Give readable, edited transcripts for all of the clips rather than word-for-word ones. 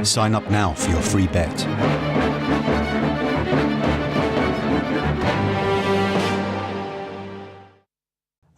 Sign up now for your free bet.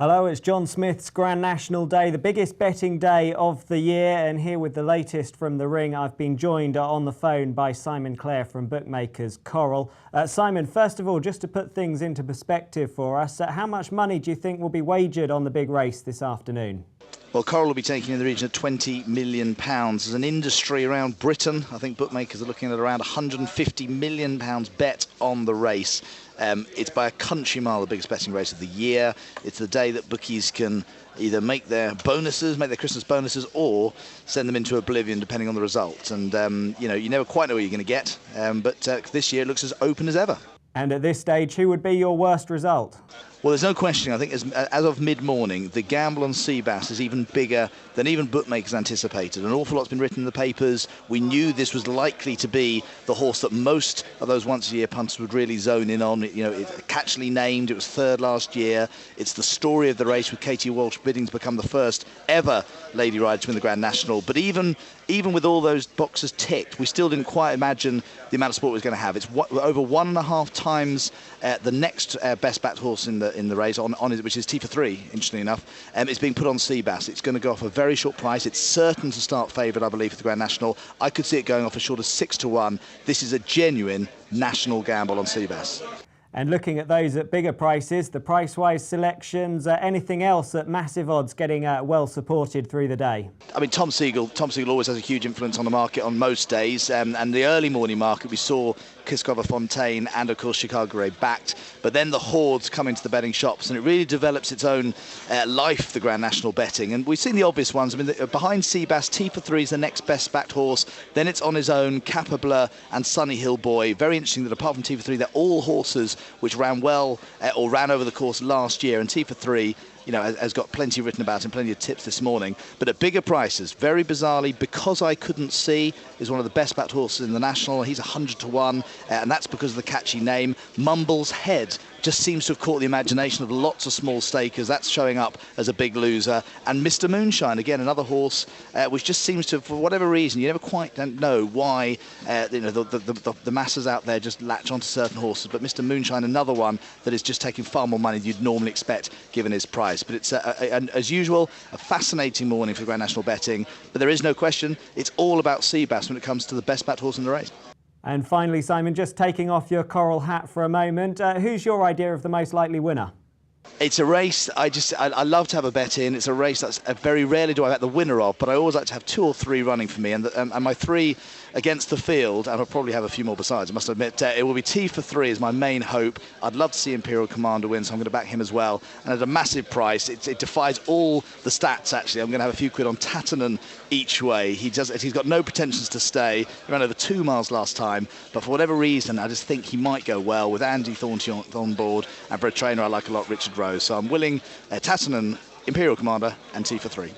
Hello, it's John Smith's Grand National Day, the biggest betting day of the year, and here with the latest from the ring, I've been joined on the phone by Simon Clare from Bookmakers Coral. Simon, first of all, just to put things into perspective for us, how much money do you think will be wagered on the big race this afternoon? Well, Coral will be taking in the region of £20 million. As an industry around Britain, I think bookmakers are looking at around £150 million bet on the race. It's by a country mile the biggest betting race of the year. It's the day that bookies can either make their bonuses, make their Christmas bonuses, or send them into oblivion depending on the results. And, you never quite know what you're going to get. But this year it looks as open as ever. And at this stage, who would be your worst result? Well, there's no question. I think as of mid-morning, the gamble on Seabass is even bigger than even bookmakers anticipated. An awful lot's been written in the papers. We knew this was likely to be the horse that most of those once-a-year punters would really zone in on. It's catchily named. It was third last year. It's the story of the race, with Katie Walsh bidding to become the first ever lady rider to win the Grand National. But even with all those boxes ticked, we still didn't quite imagine the amount of support it was going to have. It's over 1.5 times the next best backed horse in the race, on it, which is T for 3, interestingly enough. It's being put on Seabass. It's going to go off a very short price. It's certain to start favourite, I believe, for the Grand National. I could see it going off as short as 6-1. This is a genuine national gamble on Seabass. And looking at those at bigger prices, the price-wise selections, anything else at massive odds getting well supported through the day? I mean, Tom Siegel always has a huge influence on the market on most days. And the early morning market, we saw Kiskova Fontaine and, of course, Chicago Ray backed. But then the hordes come into the betting shops, and it really develops its own life, the Grand National betting. And we've seen the obvious ones. I mean, behind Seabass, T for 3 is the next best backed horse. Then it's on his own, Capabla and Sunny Hill Boy. Very interesting that apart from T for 3, they're all horses which ran well or ran over the course last year. And T for 3, has got plenty written about and plenty of tips this morning. But at bigger prices, very bizarrely, Because I Couldn't See is one of the best backed horses in the National. He's 100-1, and that's because of the catchy name. Mumble's Head just seems to have caught the imagination of lots of small stakers. That's showing up as a big loser. And Mr. Moonshine, again, another horse which just seems to, for whatever reason, you never quite don't know why the masses out there just latch onto certain horses. But Mr. Moonshine, another one that is just taking far more money than you'd normally expect given his price. But it's, as usual, a fascinating morning for Grand National betting. But there is no question, it's all about Seabass when it comes to the best backed horse in the race. And finally, Simon, just taking off your coral hat for a moment, who's your idea of the most likely winner? It's a race I love to have a bet in. It's a race that's very rarely do I bet the winner of, but I always like to have 2 or 3 running for me. And my 3 against the field, and I'll probably have a few more besides, I must admit, it will be T for 3 is my main hope. I'd love to see Imperial Commander win, so I'm going to back him as well. And at a massive price, it defies all the stats, actually. I'm going to have a few quid on Tatanen each way. He's got no pretensions to stay. He ran over 2 miles last time, but for whatever reason, I just think he might go well with Andy Thornton on board, and for a trainer I like a lot, Richard Rose. So I'm willing Tatanen, Imperial Commander, and T for 3.